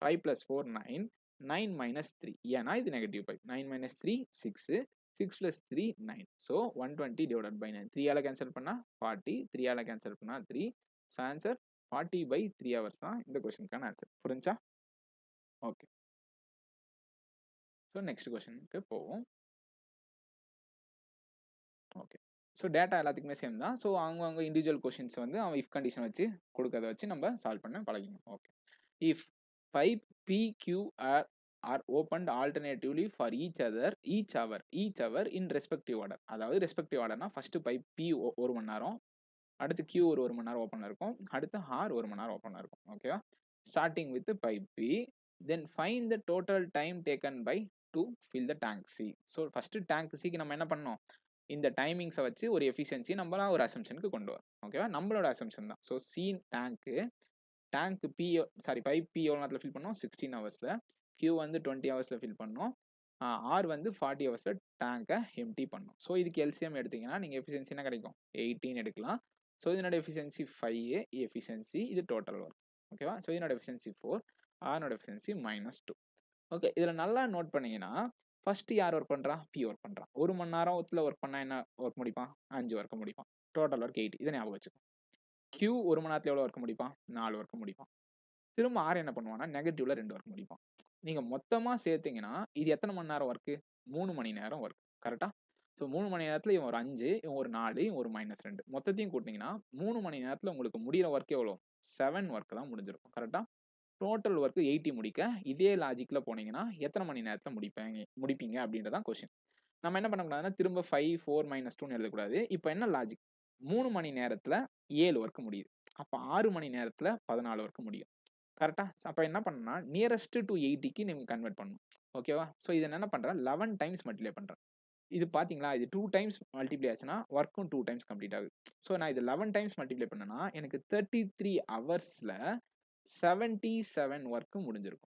[SPEAKER 1] 5 + 4 9, 9 - 3. ஏன்னா இது negative pipe. 9 - 3 6, 6 + 3 9. So 120 divided by 9. 3 ஆல கேன்சல் பண்ணா 40, 3 ஆல கேன்சல் பண்ணா 3. ஸோ ஆன்சர் 40/3 ஹவர்ஸ் தான் இந்த கொஸ்டினுக்கான ஆன்சர். புரிஞ்சா? ஓகே. ஸோ நெக்ஸ்ட் கொஸ்டினுக்கு போவோம். ஓகே. ஸோ டேட்டா எல்லாத்துக்குமே சேம் தான். ஸோ அவங்கவங்க இண்டிவிஜுவல் கொஷின்ஸ் வந்து அவன் இஃப் கண்டிஷன் வச்சு கொடுக்கறத வச்சு நம்ம சால்வ் பண்ண பழகிக்கணும். Okay. If pipe P Q R opened alternatively for each hour in respective order. அதாவது ரெஸ்பெக்டிவ் ஆர்டர்னா ஃபர்ஸ்ட் பைப் பி 1 மணி நேரம், அடுத்து கியூ ஒரு 1 மணி நேரம் ஓப்பன் இருக்கும், அடுத்து ஆர் 1 மணி நேரம் ஓப்பன் இருக்கும். ஓகேவா? Starting with pipe B, then find the total time taken by to fill the tank C. So first tank சிக்கு நம்ம என்ன பண்ணோம்? இந்த டைமிங்ஸை வச்சு ஒரு எஃபிஷியன்சி நம்மளா ஒரு அசம்ஷனுக்கு கொண்டு வரோம். ஓகேவா? நம்மளோட அசம்ஷன் தான். So C tank B pipe B எவ்வளோ நேரத்தில் ஃபில் பண்ணோம்? 16 ஹவர்ஸில். கியூ வந்து 20 ஹவர்ஸில் ஃபில் பண்ணோம். ஆர் வந்து 40 ஹவர்ஸில் டேங்கை எம்டி பண்ணோம். ஸோ இதுக்கு எல்சிஎம் எடுத்தீங்கன்னா நீங்கள் எஃபிஷியன்சி என்ன கிடைக்கும்? 18 எடுக்கலாம். ஸோ இதனோட எஃபிஷியன்சி 5 எஃபிஷியன்சி, இது டோட்டல் ஒர்க். ஓகேவா? ஸோ இதனோட எஃபிஷியன்சி 4, ஆர்னோட எஃபிஷியன்சி -2. ஓகே. இதில் நல்லா நோட் பண்ணீங்கன்னா ஃபர்ஸ்ட் யார் ஒர்க் பண்ணுறா? பி ஒர்க் பண்ணுறான். 1 மணி நேரத்தில் ஒர்க் பண்ணால் என்ன ஒர்க் முடிப்பான்? 5 ஒர்க் முடிப்பான். Total work 8. இதை ஞாபகம் வச்சுக்கோ. கியூ 1 மணி நேரத்தில் எவ்வளோ ஒர்க் முடிப்பான்? 4 ஒர்க் முடிப்பான். திரும்ப ஆர் என்ன பண்ணுவான்னா நெகட்டிவ்ல 2 ஒர்க் முடிப்பான். நீங்க மொத்தமா சேர்த்தீங்கன்னா இது எத்தனை மணி நேரம் ஒர்க்கு? 3 மணி நேரம் ஒர்க். கரெக்டா? ஸோ 3 மணி நேரத்தில் இவன் ஒரு 5, இவன் ஒரு 4, இவன் ஒரு -2. மொத்தத்தையும் கூட்டினீங்கன்னா 3 மணி நேரத்தில் உங்களுக்கு முடிகிற ஒர்க் எவ்வளோ? 7 ஒர்க் தான் முடிஞ்சிருக்கும். கரெக்டா? டோட்டல் ஒர்க் 80 முடிக்க இதே லாஜிக்ல போனீங்கன்னா எத்தனை மணி நேரத்தில் முடிப்பீங்க அப்படின்றதான் கொஸ்டின். நம்ம என்ன பண்ணக்கூடாதுன்னா திரும்ப 5 4 -2ன்னு எழுதக்கூடாது. இப்போ என்ன லாஜிக்? 3 மணி நேரத்தில் 7 ஒர்க் முடியுது. அப்போ 6 மணி நேரத்தில் 14 ஒர்க் முடியும். கரெக்டா? அப்போ என்ன பண்ணணும்னா நியரஸ்ட் டு 80க்கு நீங்க கன்வெர்ட் பண்ணணும். ஓகேவா? ஸோ இதை என்ன பண்றேன்? 11 டைம்ஸ் மல்டிப்ளை பண்றேன். இது பாத்தீங்களா? இது 2 டைம்ஸ் மல்டிப்ளை ஆச்சுன்னா ஒர்க்கும் 2 டைம்ஸ் கம்ப்ளீட் ஆகுது. ஸோ நான் இது 11 டைம்ஸ் மல்டிப்ளை பண்ணேன்னா எனக்கு 33 ஹவர்ஸ்ல 77 ஒர்க் முடிஞ்சிருக்கும்.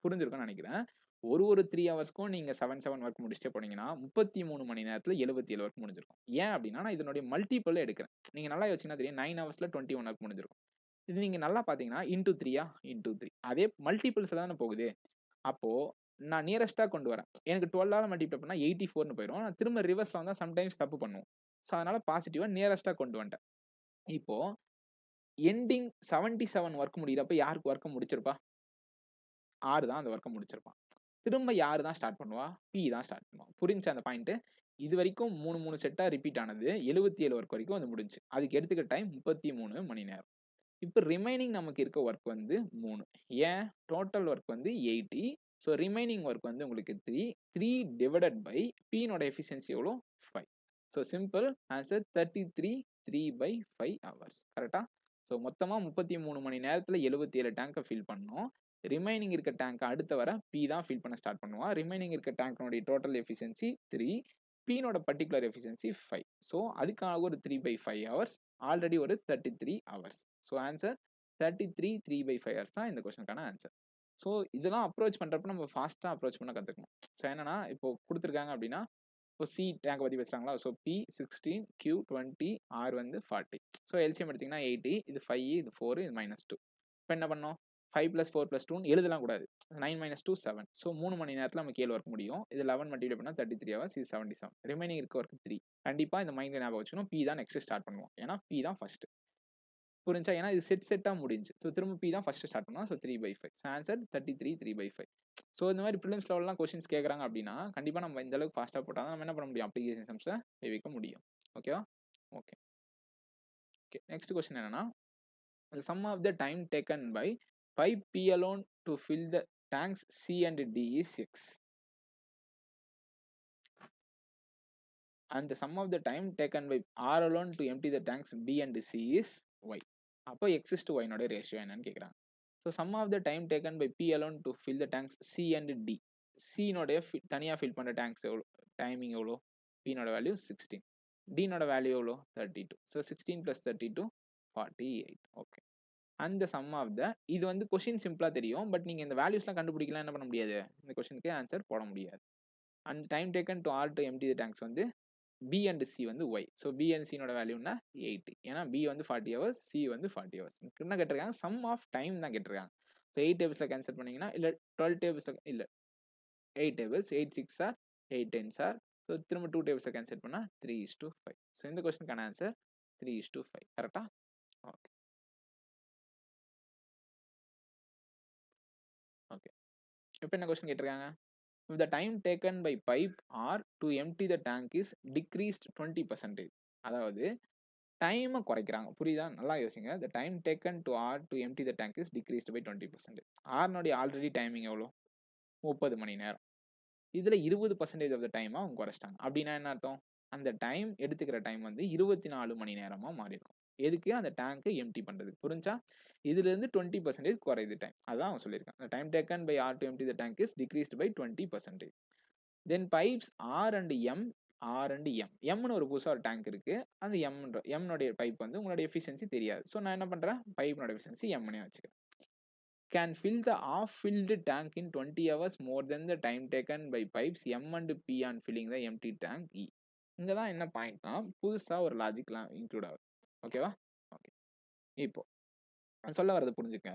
[SPEAKER 1] புரிஞ்சிருக்கும்னு நினைக்கிறேன். ஒரு 3 ஹவர்ஸ்க்கும் நீங்க 7 ஒர்க் முடிச்சுட்டே போனீங்கன்னா 33 மணி நேரத்துல 77 ஒர்க் முடிஞ்சிருக்கும். ஏன் அப்படின்னா நான் இதனுடைய மல்டிபிள் எடுக்கிறேன். நீங்க நல்லா யோசிச்சீங்கன்னா தெரியும் 9 ஹவர்ஸ்ல 21 ஒர்க் முடிஞ்சிருக்கும். இது நீங்க நல்லா பாத்தீங்கன்னா இன்டூ 3 இன்டூ 3 அதே மல்டிபிள்ஸ்ல தானே போகுது. அப்போ நான் நியரஸ்டா கொண்டு வரேன். எனக்கு 12ஆல மல்டிப்ளை பண்ணா 84ன்னு போயிடும். நான் திரும்ப ரிவர்ஸ்ல வந்தா சம்டைம்ஸ் தப்பு பண்ணுவோம். ஸோ அதனால பாசிட்டிவா நியரஸ்டா கொண்டு வந்துட்டேன். இப்போ எண்டிங் 77 ஒர்க் முடியிறப்ப யாருக்கு ஒர்க்க முடிச்சிருப்பா? R தான் அந்த ஒர்க்க முடிச்சிருப்பான். திரும்ப யாரு தான் ஸ்டார்ட் பண்ணுவா? P தான் ஸ்டார்ட் பண்ணுவா. புரிஞ்சுச்சா அந்த பாயிண்ட்? இதுவரைக்கும் 3 செட்டா ரிப்பீட் ஆனது. 77 ஒர்க் வரைக்கும் வந்து முடிஞ்சுச்சு. அதுக்கு எடுத்துக்கிட்ட டைம் 33 மணி நேரம். இப்ப ரிமைனிங் நமக்கு இருக்க ஒர்க் வந்து 3. ஏன்? டோட்டல் ஒர்க் வந்து 80. ஸோ ரிமைனிங் ஒர்க் வந்து உங்களுக்கு 3. 3 டிவைடட் பை P னோட எஃபிஷியன்சி எவ்வளோ? 5. So simple answer 33 3/5 hours. கரெக்ட்டா? ஸோ மொத்தமா 33 மணி நேரத்துல 77 டேங்க ஃபில் பண்ணோம். ரிமைனிங் இருக்க டேங்க் அடுத்த வர P தான் ஃபில் பண்ண ஸ்டார்ட் பண்ணுவான். ரிமைனிங் இருக்க டேங்க்னுடைய டோட்டல் எஃபிஷியன்சி 3. P னோட பர்ட்டிகுலர் எஃபிஷியன்சி 5. ஸோ அதுக்காக ஒரு 3/5 ஹவர்ஸ். ஆல்ரெடி ஒரு 33 ஹவர்ஸ். ஸோ ஆன்சர் 33 3/5 ஹவர்ஸ் தான் இந்த கொஸ்டினுக்கான ஆன்சர். ஸோ இதெல்லாம் அப்ரோச் பண்றப்ப நம்ம ஃபாஸ்ட்டா அப்ரோச் பண்ண கத்துக்கணும். ஸோ என்னன்னா இப்போ குடுத்துருக்காங்க அப்படின்னா, இப்போ சி டேங்க் பத்தி பேசுறாங்களா? ஸோ P 16, Q 20, R வந்து 40. ஸோ எல்சிஎம் எடுத்தீங்கன்னா 80, இது 5, இது 4, இது -2. இப்போ என்ன பண்ணோம்? 5 + 4 + 2ன்னு எழுதலாம் கூடாது. 9 - 2 7. ஸோ 3 மணி நேரத்துல நமக்கு 7 ஒர்க் முடியும். இது 11 மல்டிப்ளை பண்ணா 33 ஹவர்ஸ். இது 77. ரிமைனிங் இருக்க ஒர்க் 3. கண்டிப்பா இந்த மைண்ட்ல ஞாபகம் வச்சுக்கணும். P தான் நெக்ஸ்ட் ஸ்டார்ட் பண்ணுவோம். ஏன்னா P தான் ஃபர்ஸ்ட். புரிஞ்சா? ஏன்னா இது செட்டா முடிஞ்சு. ஸோ திரும்ப P தான் ஃபர்ஸ்ட் ஸ்டார்ட் பண்ணுவோம். ஸோ 3/5. So answer 33 3/5. ஸோ இந்த மாதிரி ப்ரிலிம்ஸ் லெவல்லாம் கொஸ்டின்ஸ் கேட்குறாங்க அப்படின்னா, கண்டிப்பா நம்ம இந்த அளவுக்கு ஃபாஸ்ட்டா போட்டா தான் நம்ம என்ன பண்ண முடியும்? அப்ளிகேஷன் சம்ஸ வைக்க முடியும். ஓகேவா? ஓகே. ஓகே. நெக்ஸ்ட் கொஸ்டின் என்னன்னா, the sum of the time taken by pipe P alone to fill the tanks C and D is X. And the sum of the time taken by R alone to empty the tanks B and C is Y. அப்போ X is to Y நோட ratio என்னன்னு கேட்குறாங்க. So sum of the time taken by P alone to fill the tanks C and D. C நோடைய தனியாக fill பண்ணுற tanks எவ்வளோ? Timing எவ்வளோ? P நோட வேல்யூ 16. D நோட வேல்யூ எவ்வளோ? 32. ஸோ 16 + 32 48. ஓகே. அந்த சம் ஆஃப் த இது வந்து கொஸ்டின் சிம்பிளா தெரியும். பட் நீங்க இந்த வேல்யூஸ்லாம் கண்டுபிடிக்கலாம் என்ன பண்ண முடியாது? இந்த கொஸ்டினுக்கு ஆன்சர் போட முடியாது. And time taken to R to empty the tanks வந்து பி அண்ட் சி வந்து ஒய். ஸோ பி அண்ட் சினோட வேல்யூனா 8. ஏன்னா பி வந்து 40 ஹவர்ஸ், சி வந்து 40 ஹவர்ஸ். என்ன கேட்டிருக்காங்க? சம் ஆஃப் டைம் தான் கேட்டிருக்காங்க. ஸோ 8 டேபிள்ஸில் கேன்சல் பண்ணீங்கன்னா இல்லை 12 டேபிள்ஸில் இல்லை 8 டேபிள்ஸ் 8 6 ஆர் 8 10 ஆர். ஸோ திரும்ப 2 டேபிள்ஸில் கேன்சல் பண்ணால் 3:5. ஸோ இந்த கொஸ்டினுக்கான ஆன்சர் 3:5. கரெக்டா? ஓகே. ஓகே. இப்போ என்ன கொஸ்டின் கேட்டிருக்காங்க? If the time taken by pipe R to empty the tank is decreased 20%. அதாவது டைமை குறைக்கிறாங்க. புரியுதா? நல்லா யோசிங்க. The time taken to R to empty the tank is decreased by 20%. ஆர்னுடைய ஆல்ரெடி டைமிங் எவ்வளோ? 30 மணி நேரம். இதுல 20% ஆஃப் த டைம் அவங்க குறைச்சிட்டாங்க. அப்படின்னா என்ன அர்த்தம்? அந்த டைம் எடுத்துக்கிற டைம் வந்து 24 மணி நேரமா மாறி இருக்கும். எதுக்கு? அந்த டேங்கை எம்டி பண்றதுக்கு. புரிஞ்சா? இதுல இருந்து 20% குறையுது டைம். அதான் அவன் சொல்லியிருக்கான். The time taken by R to empty the tank is decreased by 20%. Then pipes R and M, R and M. Mனு ஒரு புதுசா ஒரு டேங்க் இருக்கு. அந்த Mனுடைய பைப் வந்து உங்களுடைய எஃபிஷியன்சி தெரியாது. ஸோ நான் என்ன பண்றேன்? பைப்னோட எஃபிஷியன்சி Mனே வச்சுக்கிறேன். Can fill the half-filled tank in 20 hours more than the time taken by pipes M and P on filling the empty tank E. இங்க தான் என்ன பாயிண்ட்னா புதுசா ஒரு லாஜிக்லாம் இன்க்ளூட் ஆகுது. ஓகேவா? ஓகே. இப்போ நான் சொல்ல வரது புரிஞ்சுக்க.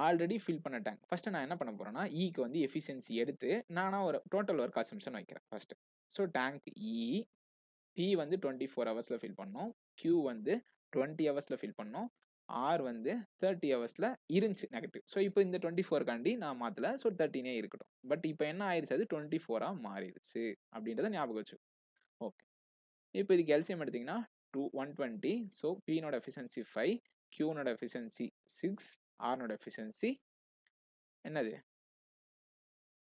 [SPEAKER 1] ஆல்ரெடி ஃபில் பண்ண டேங்க். ஃபர்ஸ்ட் நான் என்ன பண்ண போறேன்னா, ஈக்கு வந்து எஃபிஷியன்சி எடுத்து நானா ஒரு டோட்டல் ஒர்க் அசம்ப்ஷன் வைக்கிறேன் ஃபர்ஸ்ட். ஸோ டேங்க் இ, பி வந்து 24 ஹவர்ஸ்ல ஃபில் பண்ணோம். கியூ வந்து 20 ஹவர்ஸ்ல ஃபில் பண்ணோம். ஆர் வந்து 30 ஹவர்ஸ்ல இருந்துச்சு நெகட்டிவ். ஸோ இப்போ இந்த 24 காண்டி நான் மாத்தல. ஸோ 13 இருக்கட்டும். பட் இப்போ என்ன ஆயிருச்சு? அது 24 மாறிடுச்சு அப்படின்றத ஞாபகம் வச்சு. ஓகே. இப்போ இதுக்கு எல்சிஎம் எடுத்தீங்கன்னா 120. ஸோ பினோட எஃபிஷியன்சி 5, கியூனோட எஃபிஷியன்சி 6, ஆர்னோட எஃபிஷியன்சி என்னது?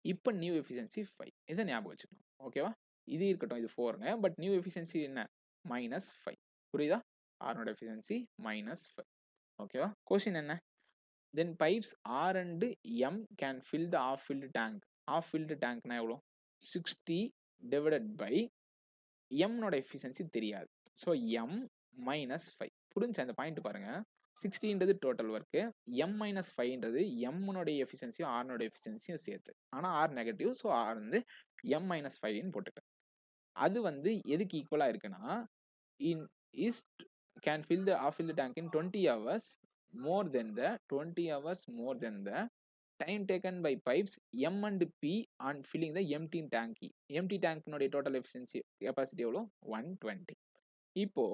[SPEAKER 1] இப்போ நியூ எஃபிஷியன்சி 5. இதை ஞாபகம் வச்சுக்கணும். ஓகேவா? இது இருக்கட்டும். இது 4ங்க. பட் நியூ எஃபிஷியன்சி என்ன? -5. புரியுதா? ஆர்னோட எஃபிஷியன்சி -5. ஓகேவா? கொஸ்டின் என்ன? Then pipes R and M can fill the half-filled tank. Half-filled tankனா எவ்வளோ? 60 divided by M நோட எஃபிஷியன்சி தெரியாது. So M -5. புரிஞ்சா இந்த பாயிண்ட் பாருங்க. 60ன்றது டோட்டல் ஒர்க்கு. M - 5ன்றது M நோடைய எஃபிஷியன்சியும் R நோட எஃபிஷியன்சியும் சேர்த்து. ஆனா R நெகட்டிவ். ஸோ R வந்து M - 5ன்னு போட்டுட்டேன். அது வந்து எதுக்கு ஈக்குவலா இருக்குன்னா, in is can fill the half-filled tank in 20 hours more than the time taken by pipes M and P on filling the empty tank. Empty tank நோட total efficiency capacity எவ்வளோ? 120. இப்போ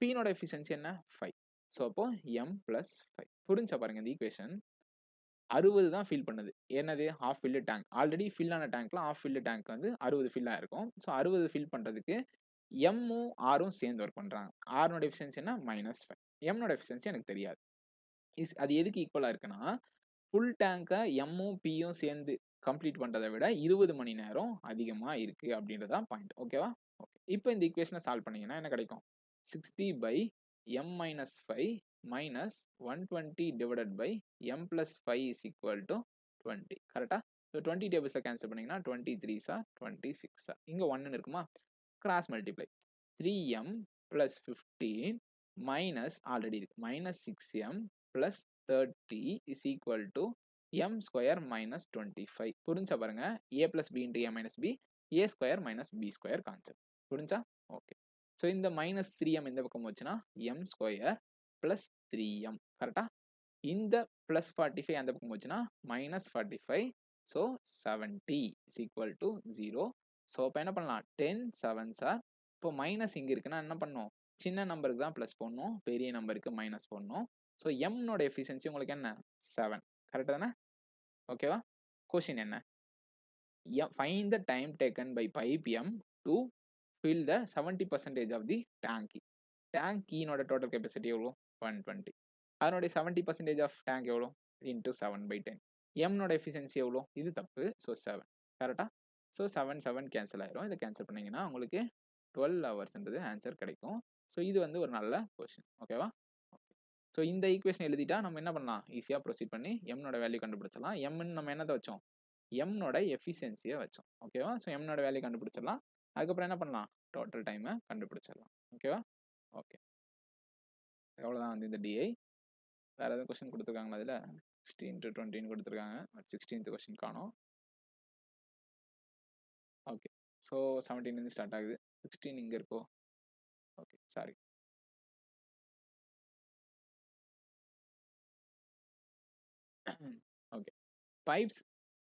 [SPEAKER 1] P நோட efficiency என்ன? 5. So அப்போ m+5 புரிஞ்சா பாருங்க இந்த equation. 60 தான் fill பண்ணுது. என்னது? Half field tank. Already fill ஆன டேங்க்ல ஹாஃப் ஃபில்டு டேங்க் வந்து 60 ஃபில் ஆயிருக்கும். ஸோ 60 ஃபில் பண்றதுக்கு எம்மும் ஆரும் சேர்ந்து ஒர்க் பண்றாங்க. ஆரோட எஃபிஷியன்சி என்ன? -5. எம்னோட எஃபிஷியன்சி எனக்கு தெரியாது. அது எதுக்கு ஈக்குவலா இருக்குன்னா, ஃபுல் டேங்க எம்மும் பியும் சேர்ந்து கம்ப்ளீட் பண்றதை விட 20 மணி நேரம் அதிகமா இருக்கு அப்படின்றது தான் பாயிண்ட். ஓகேவா? ஓகே. இப்போ இந்த ஈக்குவேஷனை சால்வ் பண்ணீங்கன்னா என்ன கிடைக்கும்? 60/m-5 minus 120 divided by m+5 is equal to 20. கரெக்டா? ஸோ 20 டேபிள்ஸை கேன்சல் பண்ணீங்கன்னா 23s are 26. இங்க 1 இருக்குமா? Cross multiply. 3m plus 15 minus already இருக்கு minus 6m plus 30 is equal to m square minus 25. புரிஞ்சா பாருங்க. a plus b into a minus b, a square minus b square concept. புரிஞ்சா? Okay. So இந்த minus 3m இந்த பக்கம் வச்சுன்னா m square plus 3m. கரெக்டா? இந்த plus 45 அந்த பக்கம் வச்சுன்னா minus 45. So 70 is equal to 0. So இப்போ என்ன பண்ணலாம்? 10 7s are. இப்போ மைனஸ் இங்க இருக்குன்னா என்ன பண்ணும்? சின்ன நம்பருக்கு தான் பிளஸ் போடணும், பெரிய நம்பருக்கு மைனஸ் போடணும். ஸோ எம்னோட எஃபிஷியன்சி உங்களுக்கு என்ன? 7. கரெக்ட் தானே? ஓகேவா? கொஸ்டின் என்ன? Find the time taken by pipe M to fill the 70% of the tank. டேங்கினோட டோட்டல் கெப்பாசிட்டி எவ்வளோ? 120. அதனுடைய 70% ஆஃப் டேங்க் எவ்வளோ? இன்டூ 7/10. எம்னோட எஃபிஷியன்சி எவ்வளோ? இது தப்பு. ஸோ 7. கரெக்டா? ஸோ 7 7 கேன்சல் ஆயிரும். இதை கேன்சல் பண்ணீங்கன்னா உங்களுக்கு 12 ஹவர்ஸ்ன்றது ஆன்சர் கிடைக்கும். ஸோ இது வந்து ஒரு நல்ல கொஸ்டின். ஓகேவா? ஸோ இந்த ஈக்குவேஷன் எழுதிட்டா நம்ம என்ன பண்ணலாம்? ஈஸியாக ப்ரொசீட் பண்ணி எம்னோட வேல்யூ கண்டுபிடிச்சிடலாம். எம்னு நம்ம என்னத்தை வச்சோம்? எம்னோட எஃபிஷியன்சியை வச்சோம். ஓகேவா? ஸோ எம்னோட வேல்யூ கண்டுபிடிச்சிடலாம். அதுக்கப்புறம் என்ன பண்ணலாம்? டோட்டல் டைமை கண்டுபிடிச்சிடலாம். ஓகேவா? ஓகே. எவ்வளோதான் வந்து இந்த டிஐ. வேற ஏதாவது கொஸ்டின் கொடுத்துருக்காங்களா? அதில் 16 to 20 கொடுத்துருக்காங்க. 16th கொஸ்டின் காணோம். ஓகே. ஸோ 17 ஸ்டார்ட் ஆகுது. 16 இங்கே இருக்கோ? Okay, sorry. Okay. Pipes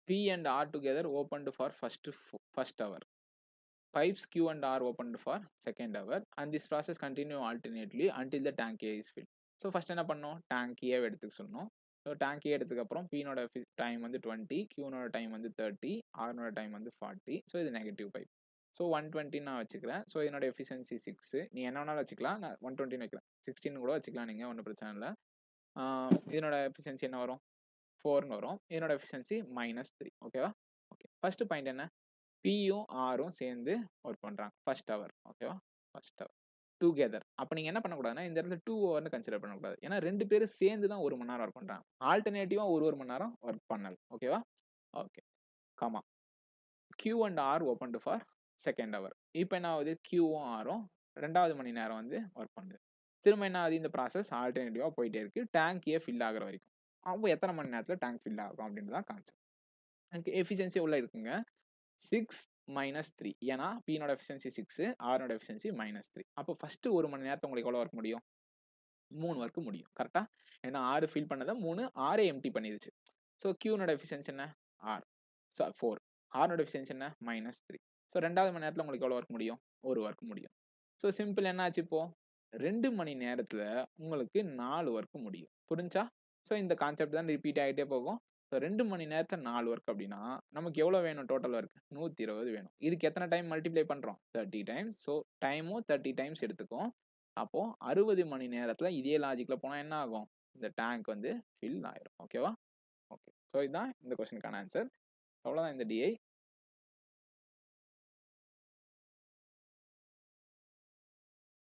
[SPEAKER 1] P and R together opened for first hour. Pipes Q and R opened for second hour, and this process continue alternately until the tank A is filled. So first என்ன பண்ணோம்? Tank ஏ எடுத்துக்க சொன்னோம். So tank ஏ எடுத்துக்கப்புறம் பீனோட time வந்து 20, கியூனோட time வந்து 30, ஆர்னோட time வந்து 40. So இது negative pipe. So 120 நான் வச்சுக்கிறேன். ஸோ என்னோட எஃபிஷியன்சி 6. நீ என்ன வேணாலும் வச்சுக்கலாம். நான் 120 வைக்கிறேன். 16 கூட வச்சுக்கலாம் நீங்கள், ஒன்றும் பிரச்சனை இல்லை. இதனோட எஃபிஷியன்சி என்ன வரும்? 4ன்னு வரும். என்னோட எஃபிஷியன்சி -3. ஓகேவா? ஓகே. ஃபர்ஸ்ட் பாயிண்ட் என்ன? பியும் ஆரும் சேர்ந்து ஒர்க் பண்றாங்க ஃபர்ஸ்ட் ஹவர். ஓகேவா? First hour together. அப்போ நீங்க என்ன பண்ணக்கூடாதுன்னா இந்த இடத்துல 2 ஹவர்னு கன்சிடர் பண்ணக்கூடாது. ஏன்னா 2 பேரும் சேர்ந்து தான் 1 மணி நேரம் ஒர்க் பண்றாங்க. ஆல்டர்னேட்டிவா ஒரு மணி நேரம் ஒர்க் பண்ணல. ஓகேவா? Okay. Comma. Q and R opened for second hour. இப்போ என்ன ஆகுது? கியூவும் ஆரும் 2வது மணி நேரம் வந்து ஒர்க் பண்ணுது. திரும்ப என்ன ஆகுது? இந்த ப்ராசஸ் ஆல்டர்னேட்டிவா போயிட்டே இருக்கு. டேங்க் ஃபில் ஆகுற வரைக்கும். அப்போ எத்தனை மணி நேரத்தில் டேங்க் ஃபில் ஆகும் அப்படின்றது தான் கான்செப்ட். எனக்கு எஃபிஷியன்சி எவ்வளோ இருக்குங்க? 6 - 3. ஏன்னா பினோட எஃபிஷியன்சி 6, ஆர்னோட எஃபிஷியன்சி -3. அப்போ ஃபர்ஸ்ட் 1 மணி நேரத்தை உங்களுக்கு எவ்வளோ ஒர்க் முடியும்? 3 ஒர்க் முடியும். கரெக்டா? ஏன்னா 6 ஃபில் பண்ணதை 3 6 எம்டி பண்ணிடுச்சு. ஸோ கியூனோட எஃபிஷியன்சி என்ன? 4. ஆர்னோட எஃபிஷியன்சி என்ன? -3. ஸோ 2வது மணி நேரத்தில் உங்களுக்கு எவ்வளோ ஒர்க் முடியும்? 1 ஒர்க் முடியும். ஸோ சிம்பிள் என்ன ஆச்சு இப்போ? 2 மணி நேரத்தில் உங்களுக்கு 4 ஒர்க் முடியும். புரிஞ்சா? ஸோ இந்த கான்செப்ட் தான் ரிப்பீட் ஆகிட்டே போகும். ஸோ 2 மணி நேரத்தில் 4 ஒர்க் அப்படின்னா நமக்கு எவ்வளோ வேணும்? டோட்டல் ஒர்க் 120 வேணும். இதுக்கு எத்தனை டைம் மல்டிப்ளை பண்ணுறோம்? 30 டைம்ஸ். ஸோ டைமும் 30 டைம்ஸ் எடுத்துக்கும். அப்போ 60 மணி நேரத்தில் இதே லாஜிக்கில் போனால் என்ன ஆகும்? இந்த டேங்க் வந்து ஃபில் ஆயிரும். ஓகேவா? ஓகே. ஸோ இதுதான் இந்த கொஸ்டினுக்கான ஆன்சர். அவ்வளோதான் இந்த டிஐ.